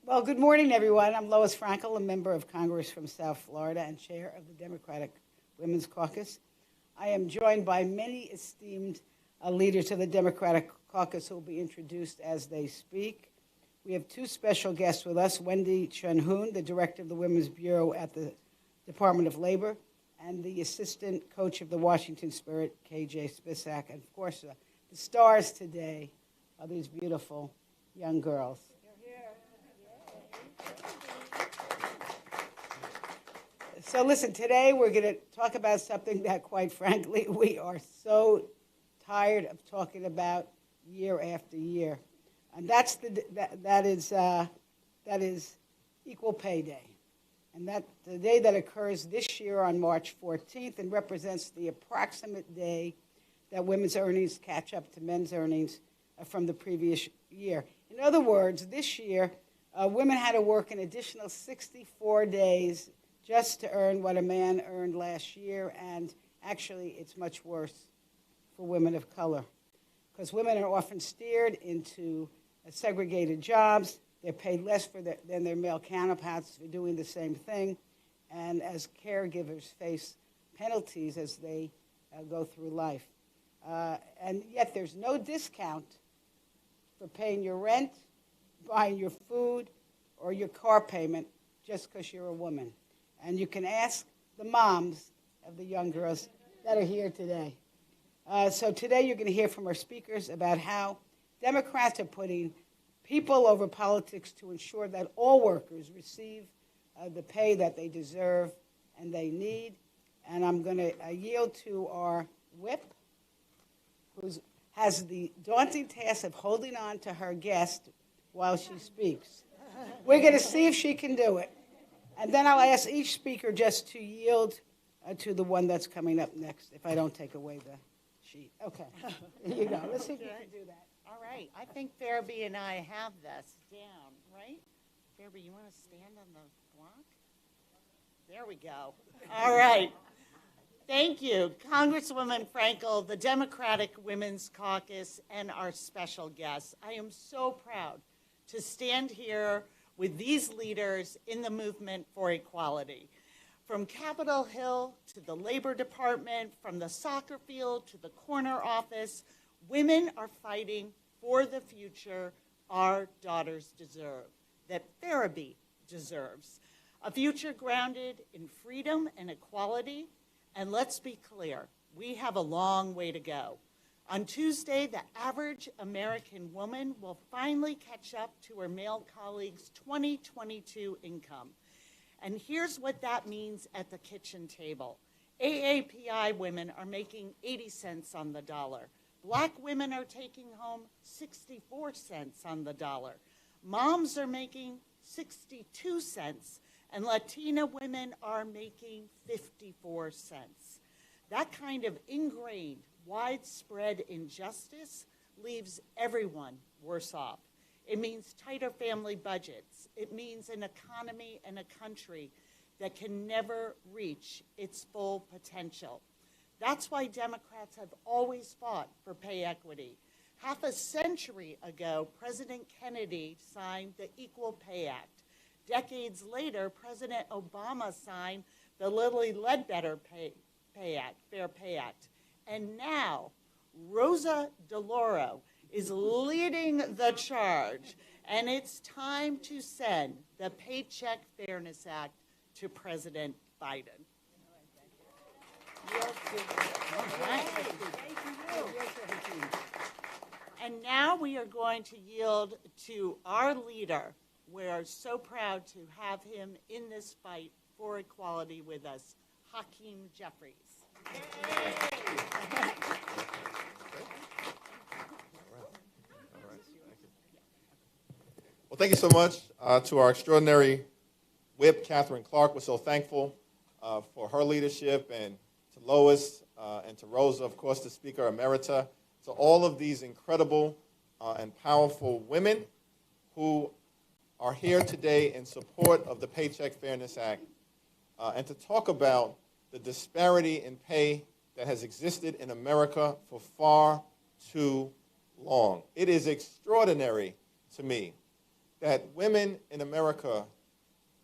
Well, good morning, everyone. I'm Lois Frankel, a member of Congress from South Florida and chair of the Democratic Women's Caucus. I am joined by many esteemed leaders of the Democratic Caucus who will be introduced as they speak. We have two special guests with us, Wendy Chun-Hoon, the director of the Women's Bureau at the Department of Labor, and the assistant coach of the Washington Spirit, KJ Spisak. And of course, the stars today are these beautiful young girls. So listen, today we're going to talk about something that, quite frankly, we are so tired of talking about year after year, and that is Equal Pay Day, and that the day that occurs this year on March 14th and represents the approximate day that women's earnings catch up to men's earnings from the previous year. In other words, this year, women had to work an additional 64 days just to earn what a man earned last year, and actually it's much worse for women of color because women are often steered into segregated jobs. They're paid less than their male counterparts for doing the same thing, and as caregivers face penalties as they go through life. And yet there's no discount for paying your rent, buying your food, or your car payment just because you're a woman. And you can ask the moms of the young girls that are here today. So today you're going to hear from our speakers about how Democrats are putting people over politics to ensure that all workers receive the pay that they deserve and they need. And I'm going to yield to our whip, who has the daunting task of holding on to her guest while she speaks. We're going to see if she can do it. And then I'll ask each speaker just to yield to the one that's coming up next, if I don't take away the sheet. Okay. Here you go. Let's see if you can do that. All right. I think Fairby and I have this down, right? Fairby, you want to stand on the block? There we go. All right. Thank you, Congresswoman Frankel, the Democratic Women's Caucus, and our special guests. I am so proud to stand here with these leaders in the movement for equality. From Capitol Hill to the Labor Department, from the soccer field to the corner office, women are fighting for the future our daughters deserve, that Fairby deserves. A future grounded in freedom and equality. And let's be clear, we have a long way to go. On Tuesday, the average American woman will finally catch up to her male colleagues' 2022 income. And here's what that means at the kitchen table. AAPI women are making 80 cents on the dollar. Black women are taking home 64 cents on the dollar. Moms are making 62 cents, and Latina women are making 54 cents. That kind of ingrained, widespread injustice leaves everyone worse off. It means tighter family budgets. It means an economy and a country that can never reach its full potential. That's why Democrats have always fought for pay equity. Half a century ago, President Kennedy signed the Equal Pay Act. Decades later, President Obama signed the Lilly Ledbetter Fair Pay Act. And now, Rosa DeLauro is leading the charge, and it's time to send the Paycheck Fairness Act to President Biden. And now we are going to yield to our leader. We are so proud to have him in this fight for equality with us, Hakeem Jeffries. Well, thank you so much to our extraordinary Whip Katherine Clark. We're so thankful for her leadership, and to Lois and to Rosa, of course, the Speaker Emerita, to all of these incredible and powerful women who are here today in support of the Paycheck Fairness Act, and to talk about the disparity in pay that has existed in America for far too long. It is extraordinary to me that women in America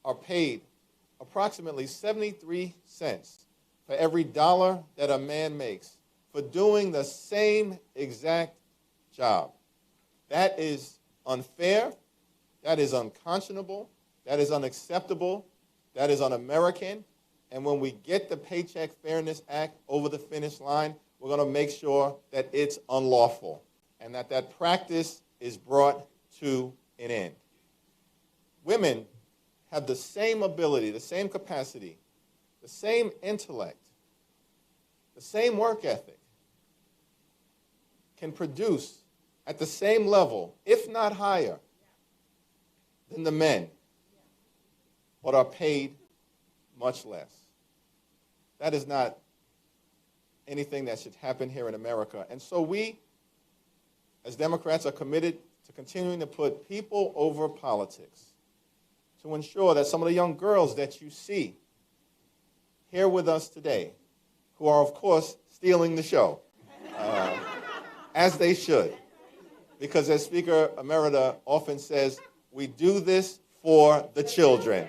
are paid approximately 73 cents for every dollar that a man makes for doing the same exact job. That is unfair, that is unconscionable, that is unacceptable, that is un-American, and when we get the Paycheck Fairness Act over the finish line, we're going to make sure that it's unlawful and that that practice is brought to an end. Women have the same ability, the same capacity, the same intellect, the same work ethic, can produce at the same level, if not higher, than the men, but are paid much less. That is not anything that should happen here in America. And so we, as Democrats, are committed to continuing to put people over politics, to ensure that some of the young girls that you see here with us today, who are, of course, stealing the show, as they should, because as Speaker Emerita often says, we do this for the children,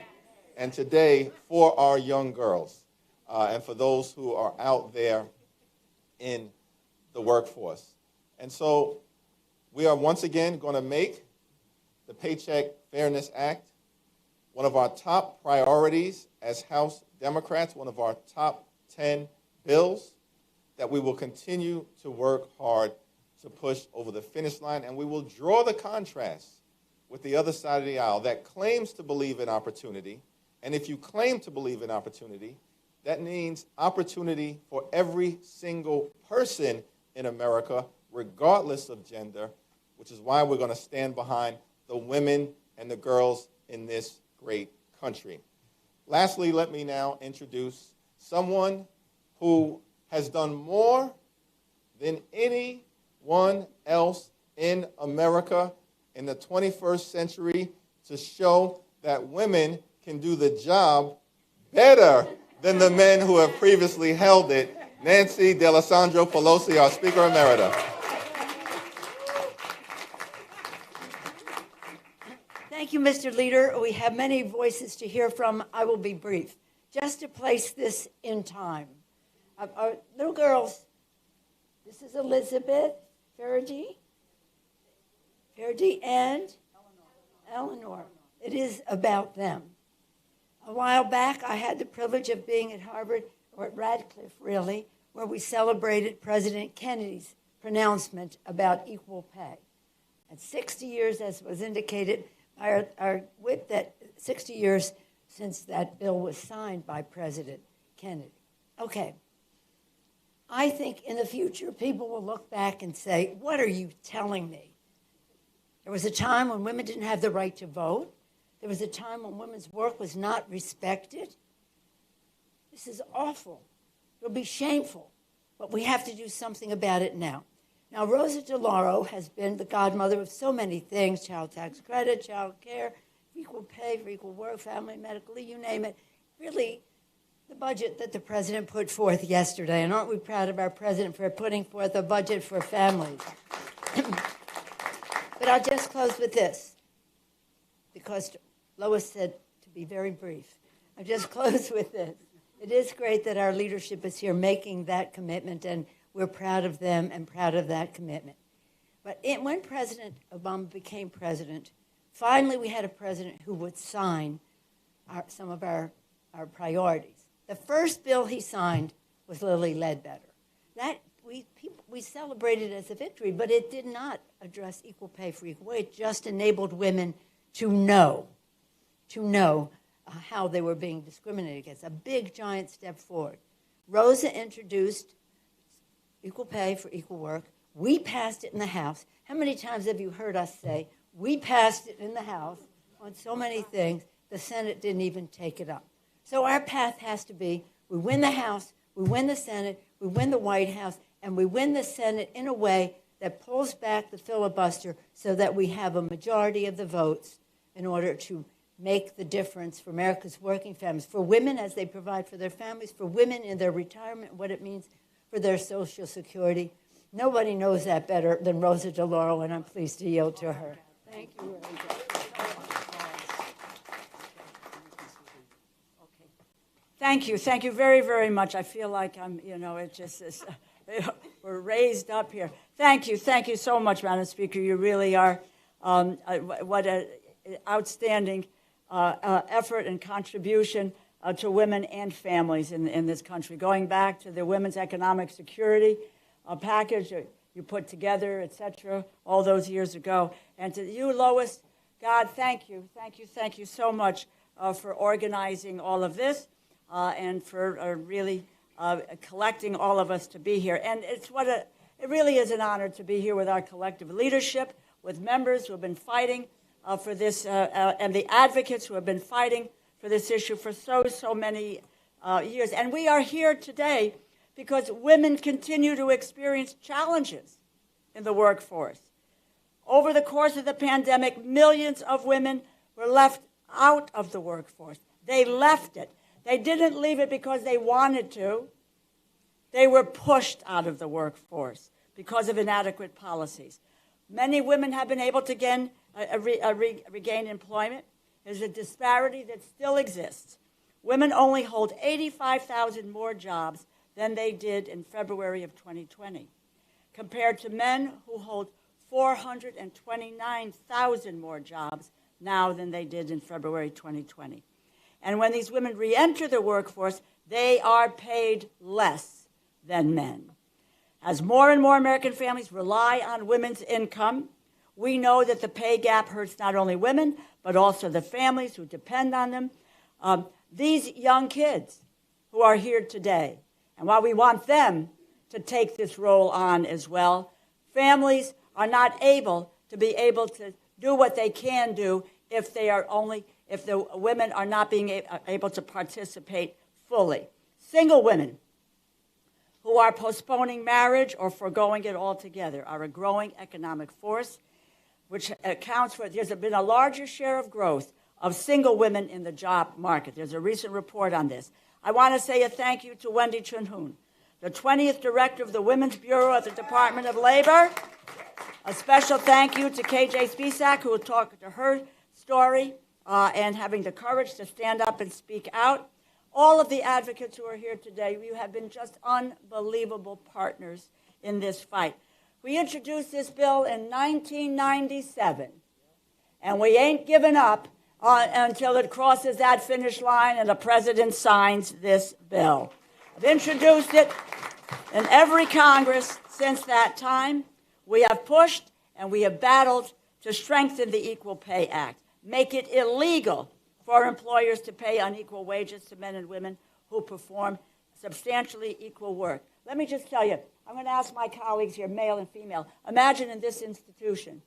and today for our young girls, and for those who are out there in the workforce. And so we are once again going to make the Paycheck Fairness Act one of our top priorities as House Democrats, one of our top 10 bills that we will continue to work hard to push over the finish line, and we will draw the contrast with the other side of the aisle that claims to believe in opportunity. And if you claim to believe in opportunity, that means opportunity for every single person in America, regardless of gender, which is why we're going to stand behind the women and the girls in this great country. Lastly, let me now introduce someone who has done more than anyone else in America in the 21st century to show that women can do the job better than the men who have previously held it. Nancy D'Alessandro Pelosi, our Speaker Emerita. Thank you, Mr. Leader. We have many voices to hear from. I will be brief. Just to place this in time. Our little girls, this is Elizabeth, Farady, and Eleanor. It is about them. A while back, I had the privilege of being at Harvard, or at Radcliffe, really, where we celebrated President Kennedy's pronouncement about equal pay. At 60 years, as was indicated by our whip, that 60 years since that bill was signed by President Kennedy. Okay. I think in the future, people will look back and say, what are you telling me? There was a time when women didn't have the right to vote. There was a time when women's work was not respected. This is awful. It'll be shameful, but we have to do something about it now. Now, Rosa DeLauro has been the godmother of so many things: child tax credit, child care, equal pay for equal work, family, medical, you name it. Really, the budget that the president put forth yesterday, and aren't we proud of our president for putting forth a budget for families? But I'll just close with this, because Lois said to be very brief. I'll just close with this. It is great that our leadership is here making that commitment, and we're proud of them and proud of that commitment. But when President Obama became president, finally we had a president who would sign some of our priorities. The first bill he signed was Lilly Ledbetter. That we celebrated as a victory, but it did not address equal pay for equal work. It just enabled women to know how they were being discriminated against. A big, giant step forward. Rosa introduced equal pay for equal work. We passed it in the House. How many times have you heard us say, we passed it in the House on so many things, the Senate didn't even take it up. So our path has to be, we win the House, we win the Senate, we win the White House, and we win the Senate in a way that pulls back the filibuster so that we have a majority of the votes in order to make the difference for America's working families, for women as they provide for their families, for women in their retirement, what it means for their Social Security. Nobody knows that better than Rosa DeLauro, and I'm pleased to yield to her. Thank you, Rosa. Thank you. Thank you very, very much. I feel like I'm, it just is, we're raised up here. Thank you. Thank you so much, Madam Speaker. You really are, what an outstanding effort and contribution to women and families in this country. Going back to the Women's Economic Security package you put together, et cetera, all those years ago. And to you, Lois, God, thank you. Thank you. Thank you so much for organizing all of this and for really collecting all of us to be here. And it really is an honor to be here with our collective leadership, with members who have been fighting for this, and the advocates who have been fighting for this issue for so many years. And we are here today because women continue to experience challenges in the workforce. Over the course of the pandemic, millions of women were left out of the workforce. They left it. They didn't leave it because they wanted to. They were pushed out of the workforce because of inadequate policies. Many women have been able to regain employment. There's a disparity that still exists. Women only hold 85,000 more jobs than they did in February of 2020, compared to men who hold 429,000 more jobs now than they did in February 2020. And when these women re-enter the workforce, they are paid less than men. As more and more American families rely on women's income, we know that the pay gap hurts not only women, but also the families who depend on them. These young kids who are here today, and while we want them to take this role on as well, families are not able to do what they can do if the women are not being able to participate fully. Single women who are postponing marriage or foregoing it altogether are a growing economic force, which accounts for, there's been a larger share of growth of single women in the job market. There's a recent report on this. I want to say a thank you to Wendy Chunhoon, the 20th Director of the Women's Bureau at the Department of Labor. A special thank you to KJ Spisak, who will talk to her story and having the courage to stand up and speak out. All of the advocates who are here today, you have been just unbelievable partners in this fight. We introduced this bill in 1997, and we ain't given up until it crosses that finish line and the president signs this bill. I've introduced it in every Congress since that time. We have pushed and we have battled to strengthen the Equal Pay Act, make it illegal for employers to pay unequal wages to men and women who perform substantially equal work. Let me just tell you, I'm going to ask my colleagues here, male and female, imagine in this institution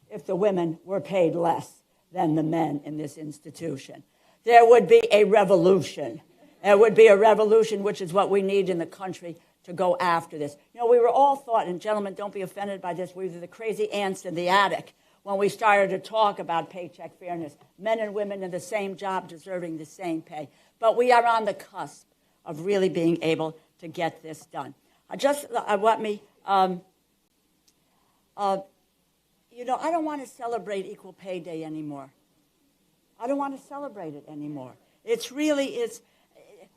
if the women were paid less than the men in this institution. There would be a revolution. There would be a revolution, which is what we need in the country to go after this. We were all thought, and gentlemen, don't be offended by this, we were the crazy ants in the attic when we started to talk about paycheck fairness, men and women in the same job deserving the same pay. But we are on the cusp of really being able to get this done. I don't want to celebrate Equal Pay Day anymore. I don't want to celebrate it anymore.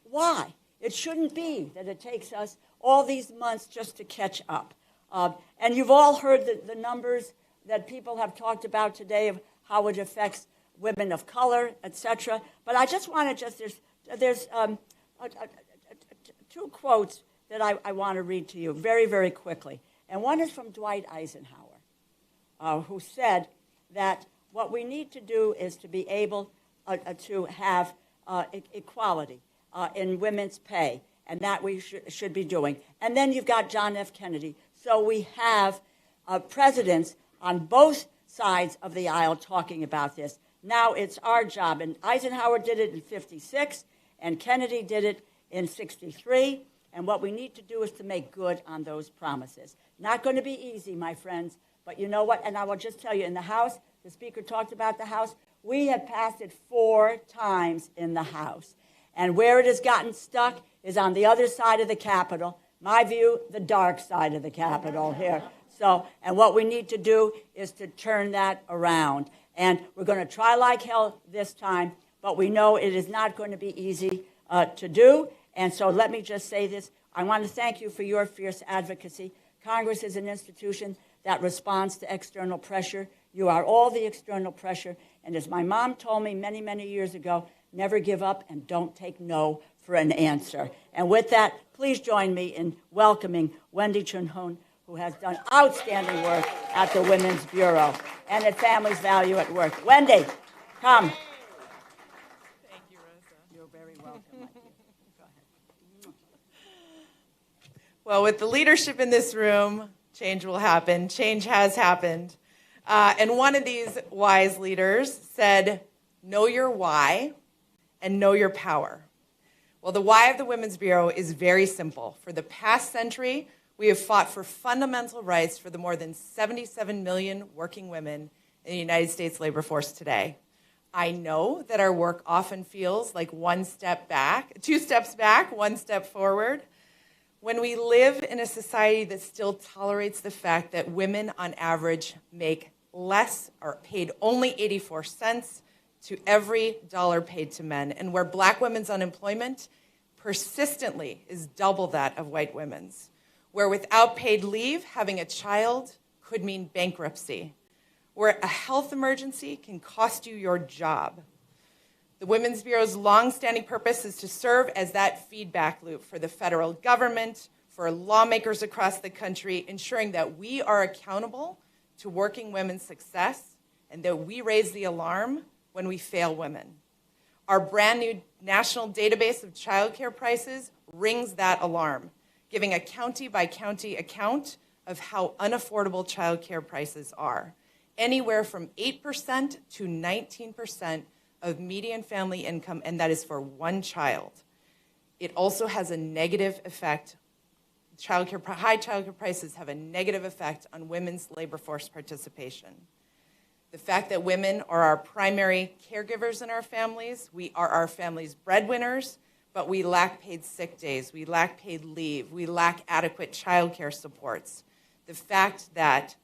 Why? It shouldn't be that it takes us all these months just to catch up. And you've all heard the numbers that people have talked about today of how it affects women of color, etc. But I just want to there's two quotes that I want to read to you very, very quickly. And one is from Dwight Eisenhower, who said that what we need to do is to be able to have equality in women's pay, and that we should be doing. And then you've got John F. Kennedy. So we have presidents on both sides of the aisle talking about this. Now it's our job. And Eisenhower did it in 56, and Kennedy did it in 63. And what we need to do is to make good on those promises. Not going to be easy, my friends, but you know what? And I will just tell you, in the House, the Speaker talked about the House, we have passed it 4 times in the House. And where it has gotten stuck is on the other side of the Capitol. My view, the dark side of the Capitol here. And what we need to do is to turn that around. And we're going to try like hell this time, but we know it is not going to be easy to do. And so let me just say this. I want to thank you for your fierce advocacy. Congress is an institution that responds to external pressure. You are all the external pressure. And as my mom told me many, many years ago, never give up and don't take no for an answer. And with that, please join me in welcoming Wendy Chunhun, who has done outstanding work at the Women's Bureau and at Families Value at Work. Wendy, come. Thank you, Rosa. You're very welcome, my dear. Go ahead. Well, with the leadership in this room, change will happen. Change has happened. And one of these wise leaders said, know your why and know your power. Well, the why of the Women's Bureau is very simple. For the past century, we have fought for fundamental rights for the more than 77 million working women in the United States labor force today. I know that our work often feels like two steps back, one step forward. When we live in a society that still tolerates the fact that women on average make less or paid only 84 cents to every dollar paid to men, and where black women's unemployment persistently is double that of white women's, where without paid leave, having a child could mean bankruptcy, where a health emergency can cost you your job. The Women's Bureau's longstanding purpose is to serve as that feedback loop for the federal government, for lawmakers across the country, ensuring that we are accountable to working women's success and that we raise the alarm when we fail women. Our brand new national database of childcare prices rings that alarm, giving a county-by-county account of how unaffordable childcare prices are, anywhere from 8% to 19% of median family income, and that is for one child. It also has a negative effect. High childcare prices have a negative effect on women's labor force participation. The fact that women are our primary caregivers in our families, we are our families' breadwinners, but we lack paid sick days, we lack paid leave, we lack adequate childcare supports. The fact that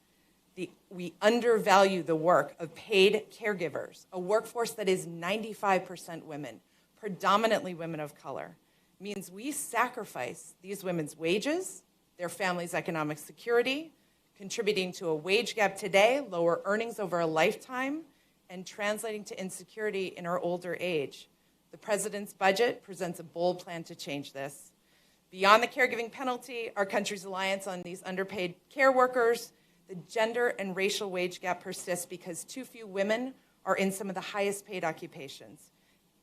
we undervalue the work of paid caregivers, a workforce that is 95% women, predominantly women of color, means we sacrifice these women's wages, their families' economic security, contributing to a wage gap today, lower earnings over a lifetime, and translating to insecurity in our older age. The president's budget presents a bold plan to change this. Beyond the caregiving penalty, our country's reliance on these underpaid care workers, the gender and racial wage gap persists because too few women are in some of the highest paid occupations.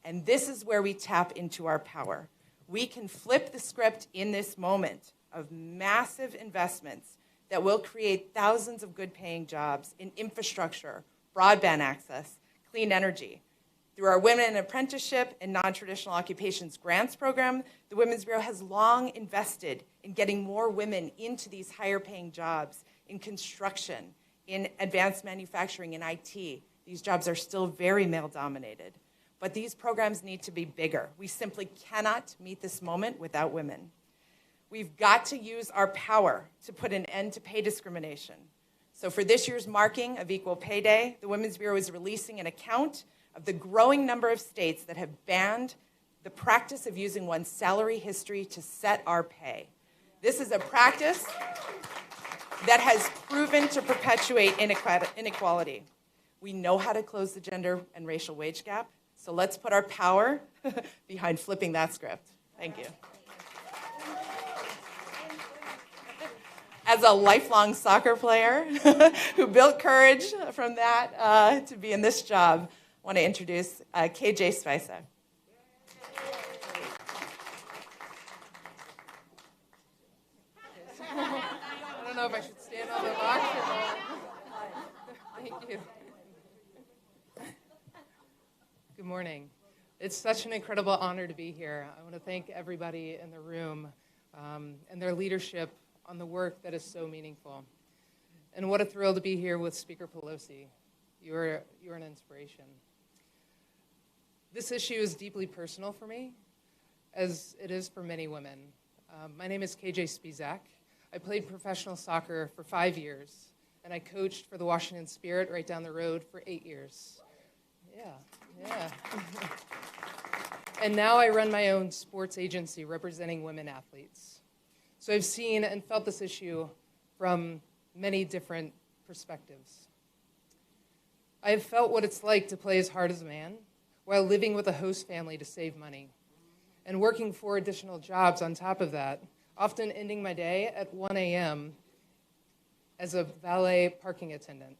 And this is where we tap into our power. We can flip the script in this moment of massive investments that will create thousands of good-paying jobs in infrastructure, broadband access, clean energy. Through our Women in Apprenticeship and Non-Traditional Occupations Grants Program, the Women's Bureau has long invested in getting more women into these higher-paying jobs in construction, in advanced manufacturing, in IT. These jobs are still very male-dominated. But these programs need to be bigger. We simply cannot meet this moment without women. We've got to use our power to put an end to pay discrimination. So for this year's marking of Equal Pay Day, the Women's Bureau is releasing an account of the growing number of states that have banned the practice of using one's salary history to set our pay. This is a practice that has proven to perpetuate inequality. We know how to close the gender and racial wage gap, so let's put our power behind flipping that script. Thank you. As a lifelong soccer player who built courage from that to be in this job, I want to introduce KJ Spicer. I don't know if I should stand on the box or not. Thank you. Good morning. It's such an incredible honor to be here. I want to thank everybody in the room and their leadership on the work that is so meaningful. And what a thrill to be here with Speaker Pelosi. You're an inspiration. This issue is deeply personal for me, as it is for many women. My name is KJ Spizak. I played professional soccer for 5 years, and I coached for the Washington Spirit right down the road for 8 years. Yeah. And now I run my own sports agency representing women athletes. So I've seen and felt this issue from many different perspectives. I have felt what it's like to play as hard as a man while living with a host family to save money and working 4 additional jobs on top of that, often ending my day at 1 a.m. as a valet parking attendant.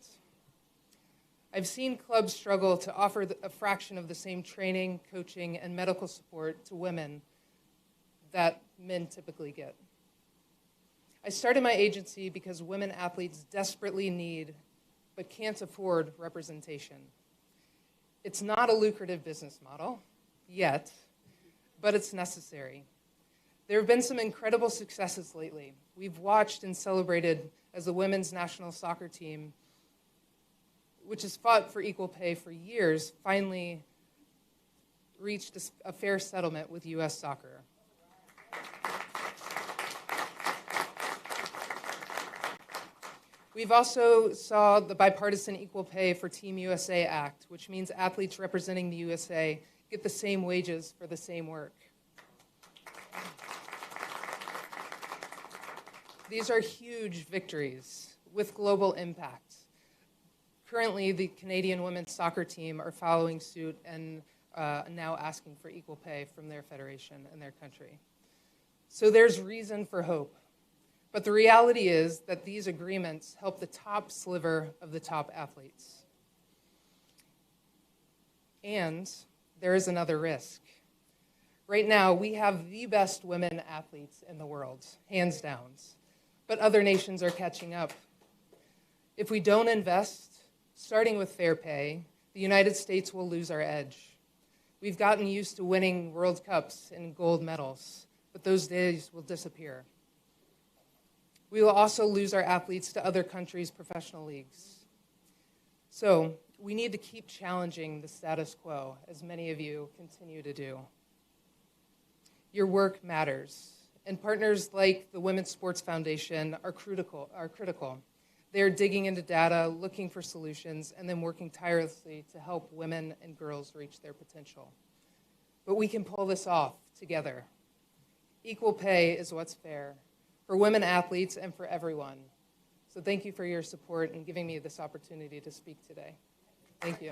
I've seen clubs struggle to offer a fraction of the same training, coaching, and medical support to women that men typically get. I started my agency because women athletes desperately need but can't afford representation. It's not a lucrative business model yet, but it's necessary. There have been some incredible successes lately. We've watched and celebrated as the women's national soccer team, which has fought for equal pay for years, finally reached a fair settlement with U.S. Soccer. We've also saw the Bipartisan Equal Pay for Team USA Act, which means athletes representing the USA get the same wages for the same work. These are huge victories with global impact. Currently, the Canadian women's soccer team are following suit and now asking for equal pay from their federation and their country. So there's reason for hope. But the reality is that these agreements help the top sliver of the top athletes. And there is another risk. Right now, we have the best women athletes in the world, hands down. But other nations are catching up. If we don't invest, starting with fair pay, the United States will lose our edge. We've gotten used to winning World Cups and gold medals, but those days will disappear. We will also lose our athletes to other countries' professional leagues. So we need to keep challenging the status quo, as many of you continue to do. Your work matters, and partners like the Women's Sports Foundation are critical. They're digging into data, looking for solutions, and then working tirelessly to help women and girls reach their potential. But we can pull this off together. Equal pay is what's fair for women athletes and for everyone. So thank you for your support and giving me this opportunity to speak today. Thank you.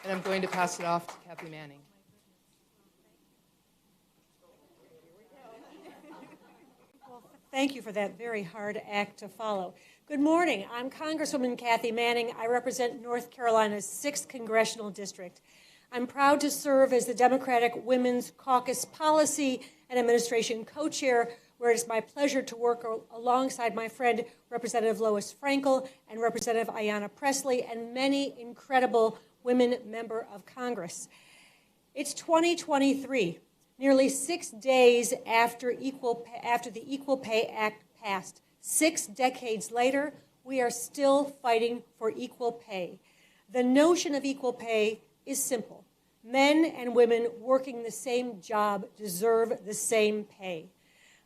And I'm going to pass it off to Kathy Manning. Thank you for that very hard act to follow. Good morning. I'm Congresswoman Kathy Manning. I represent North Carolina's 6th Congressional District. I'm proud to serve as the Democratic Women's Caucus Policy and Administration Co-Chair, where it is my pleasure to work alongside my friend Representative Lois Frankel and Representative Ayanna Pressley and many incredible women members of Congress. It's 2023. Nearly 6 days after the Equal Pay Act passed, 6 decades later, we are still fighting for equal pay. The notion of equal pay is simple. Men and women working the same job deserve the same pay.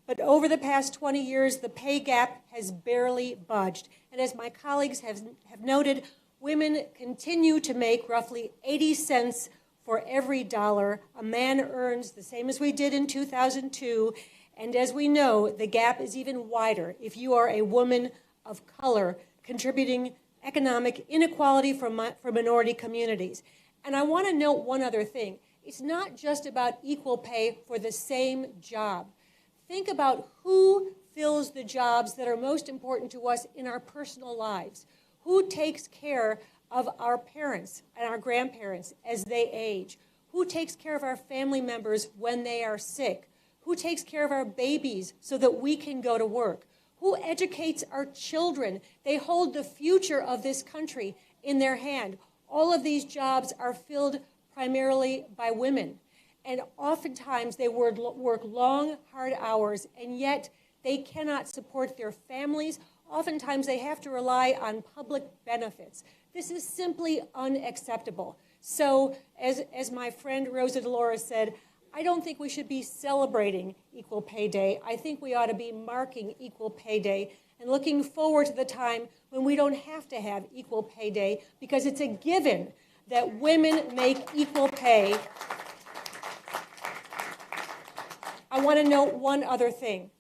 But over the past 20 years, the pay gap has barely budged. And as my colleagues have noted, women continue to make roughly 80 cents for every dollar a man earns, the same as we did in 2002. And as we know, the gap is even wider if you are a woman of color, contributing economic inequality for minority communities. And I want to note one other thing. It's not just about equal pay for the same job. Think about who fills the jobs that are most important to us in our personal lives. Who takes care of our parents and our grandparents as they age? Who takes care of our family members when they are sick? Who takes care of our babies so that we can go to work? Who educates our children? They hold the future of this country in their hand. All of these jobs are filled primarily by women. And oftentimes they work long, hard hours, and yet they cannot support their families. Oftentimes they have to rely on public benefits. This is simply unacceptable. So as my friend Rosa Dolores said, I don't think we should be celebrating Equal Pay Day. I think we ought to be marking Equal Pay Day and looking forward to the time when we don't have to have equal pay day, because it's a given that women make equal pay. I want to note one other thing.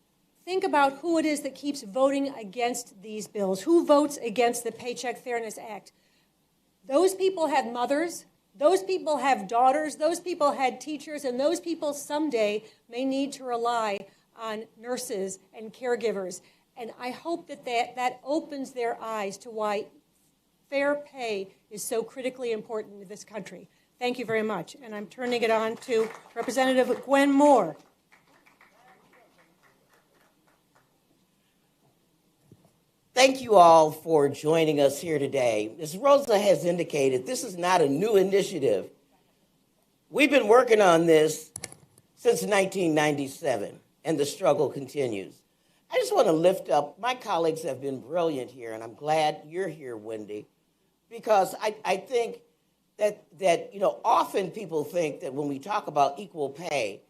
Think about who it is that keeps voting against these bills. Who votes against the Paycheck Fairness Act? Those people have mothers, those people have daughters, those people had teachers, and those people someday may need to rely on nurses and caregivers. And I hope that that opens their eyes to why fair pay is so critically important in this country. Thank you very much. And I'm turning it on to Representative Gwen Moore. Thank you all for joining us here today. As Rosa has indicated, this is not a new initiative. We've been working on this since 1997, and the struggle continues. I just want to lift up, my colleagues have been brilliant here, and I'm glad you're here, Wendy, because I think that often people think that when we talk about equal pay,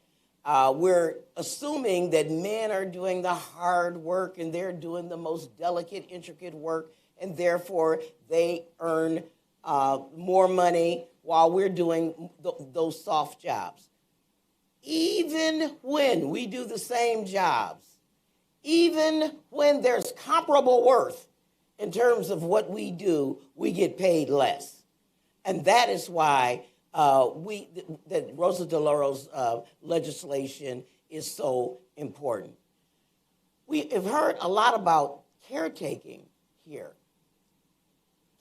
we're assuming that men are doing the hard work and they're doing the most delicate, intricate work, and therefore they earn more money while we're doing those soft jobs. Even when we do the same jobs, even when there's comparable worth in terms of what we do, we get paid less. And that is why that Rosa DeLauro's legislation is so important. We have heard a lot about caretaking here.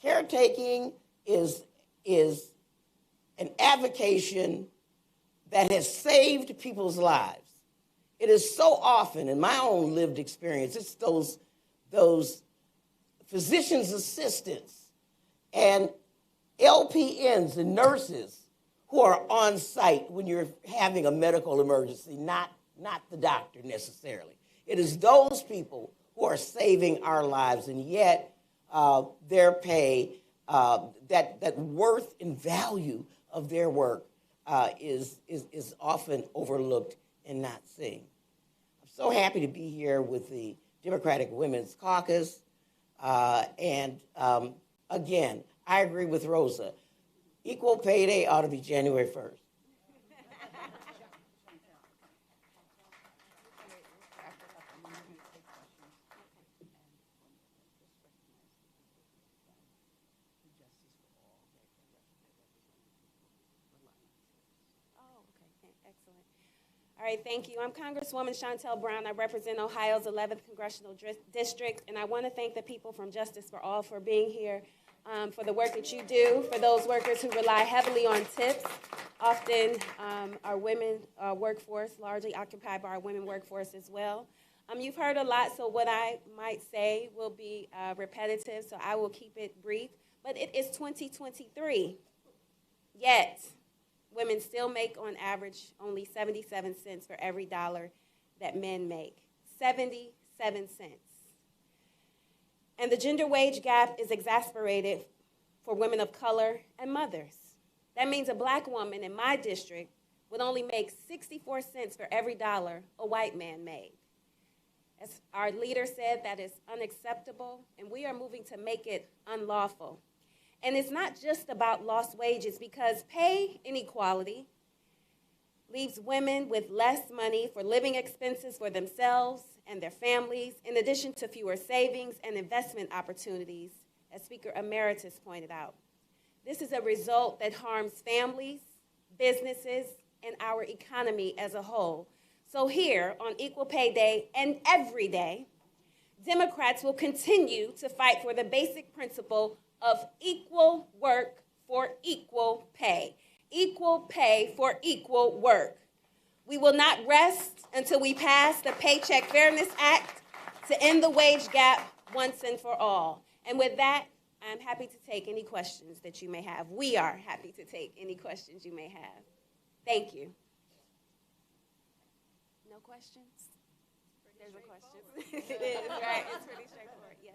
Caretaking is an avocation that has saved people's lives. It is so often, in my own lived experience, it's those physician's assistants and LPNs and nurses who are on site when you're having a medical emergency, not the doctor necessarily. It is those people who are saving our lives, and yet their pay, that worth and value of their work is often overlooked and not seen. I'm so happy to be here with the Democratic Women's Caucus, and again, I agree with Rosa. Equal pay day ought to be January 1st. Excellent. All right, thank you. I'm Congresswoman Chantel Brown. I represent Ohio's 11th Congressional District, and I want to thank the people from Justice for All for being here, for the work that you do, for those workers who rely heavily on tips. Often our women workforce, largely occupied by our women workforce as well. You've heard a lot, so what I might say will be repetitive, so I will keep it brief. But it is 2023, yet women still make, on average, only 77 cents for every dollar that men make. 77 cents. And the gender wage gap is exacerbated for women of color and mothers. That means a black woman in my district would only make 64 cents for every dollar a white man made. As our leader said, that is unacceptable, and we are moving to make it unlawful. And it's not just about lost wages, because pay inequality leaves women with less money for living expenses for themselves and their families, in addition to fewer savings and investment opportunities, as Speaker Emeritus pointed out. This is a result that harms families, businesses, and our economy as a whole. So here, on Equal Pay Day and every day, Democrats will continue to fight for the basic principle of equal work for equal pay. Equal pay for equal work. We will not rest until we pass the Paycheck Fairness Act to end the wage gap once and for all. And with that, I'm happy to take any questions that you may have. We are happy to take any questions you may have. Thank you. No questions? There's a question. It is, right? It's pretty straightforward, yes.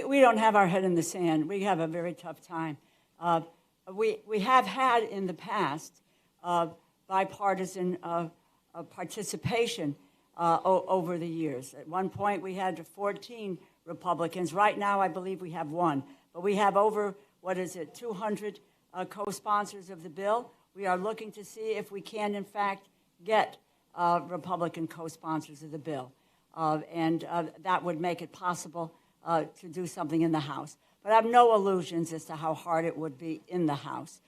we don't have our head in the sand. We have a very tough time. We have had in the past bipartisan participation over the years. At one point, we had 14 Republicans. Right now, I believe we have one. But we have over, 200 co-sponsors of the bill. We are looking to see if we can, in fact, get Republican co-sponsors of the bill. And that would make it possible to do something in the House. But I have no illusions as to how hard it would be in the House.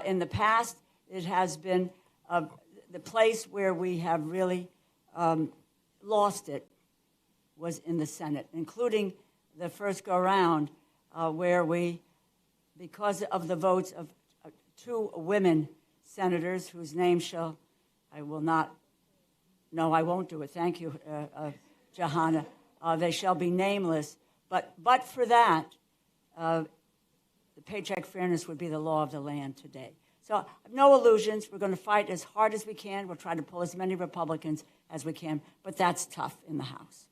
In the past, it has been the place where we have really lost it was in the Senate, including the first go-round where we, because of the votes of two women senators whose names I won't do it. Thank you, Johanna. They shall be nameless. But for that, the Paycheck Fairness would be the law of the land today. So no illusions. We're going to fight as hard as we can. We'll try to pull as many Republicans as we can, but that's tough in the House.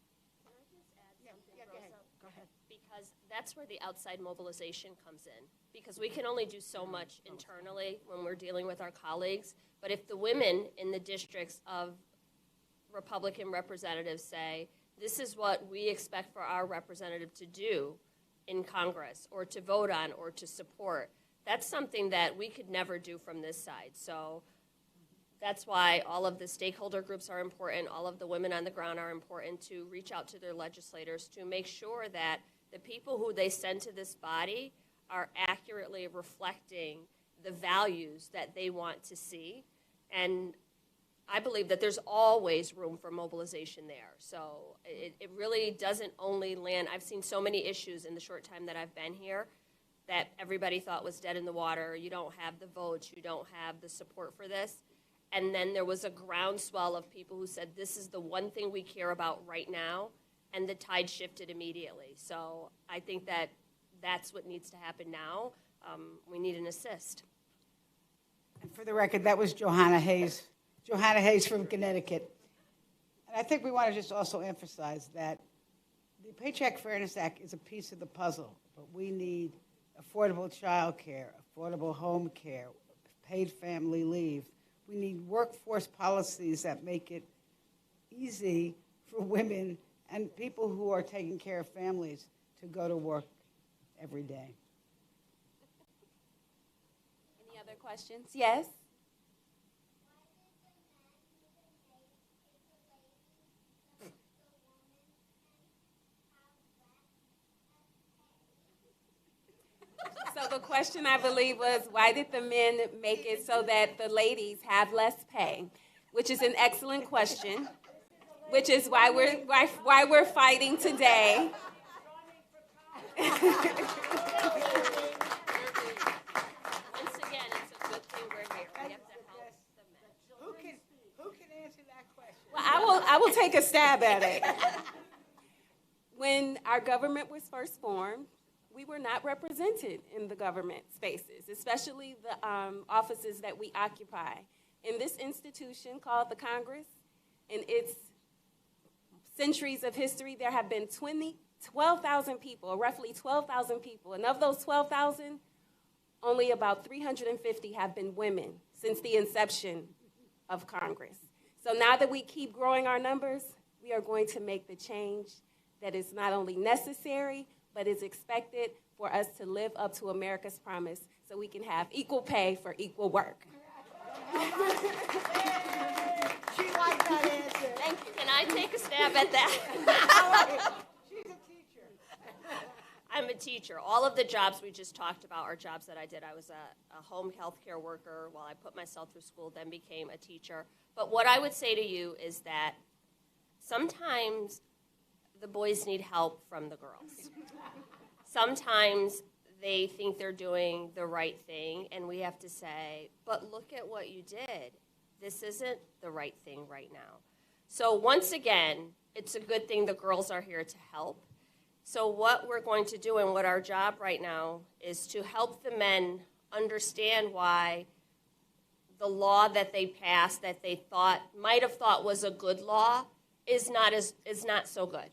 Because that's where the outside mobilization comes in. Because we can only do so much internally when we're dealing with our colleagues. But if the women in the districts of Republican representatives say, this is what we expect for our representative to do in Congress or to vote on or to support, that's something that we could never do from this side. So that's why all of the stakeholder groups are important, all of the women on the ground are important to reach out to their legislators to make sure that the people who they send to this body are accurately reflecting the values that they want to see. And I believe that there's always room for mobilization there. So it really doesn't only land. I've seen so many issues in the short time that I've been here that everybody thought was dead in the water. You don't have the votes. You don't have the support for this. And then there was a groundswell of people who said, this is the one thing we care about right now. And the tide shifted immediately. So I think that that's what needs to happen now. We need an assist. And for the record, that was Johanna Hayes. Johanna Hayes from Connecticut. And I think we want to just also emphasize that the Paycheck Fairness Act is a piece of the puzzle, but we need affordable child care, affordable home care, paid family leave. We need workforce policies that make it easy for women and people who are taking care of families to go to work every day. Any other questions? Yes? So the question, I believe, was why did the men make it so that the ladies have less pay? Which is an excellent question, which is why we're fighting today. Once again, it's a good thing we're here. We have to help the men. Who can answer that question? Well, I will take a stab at it. When our government was first formed, we were not represented in the government spaces, especially the offices that we occupy. In this institution called the Congress, in its centuries of history, there have been 12,000 people, or roughly 12,000 people. And of those 12,000, only about 350 have been women since the inception of Congress. So now that we keep growing our numbers, we are going to make the change that is not only necessary, but is expected for us to live up to America's promise so we can have equal pay for equal work. She liked that answer. Thank you. Can I take a stab at that? She's a teacher. I'm a teacher. All of the jobs we just talked about are jobs that I did. I was a home health care worker while I put myself through school, then became a teacher. But what I would say to you is that sometimes the boys need help from the girls. Sometimes they think they're doing the right thing, and we have to say, but look at what you did. This isn't the right thing right now. So once again, it's a good thing the girls are here to help. So what we're going to do and what our job right now is to help the men understand why the law that they passed that they might have thought was a good law is not so good.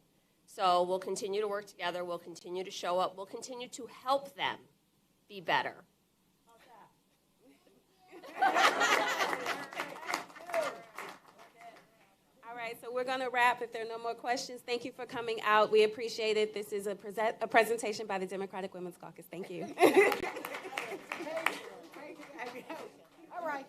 So we'll continue to work together. We'll continue to show up. We'll continue to help them be better. All right, so we're going to wrap. If there are no more questions, thank you for coming out. We appreciate it. This is a presentation by the Democratic Women's Caucus. Thank you. All right.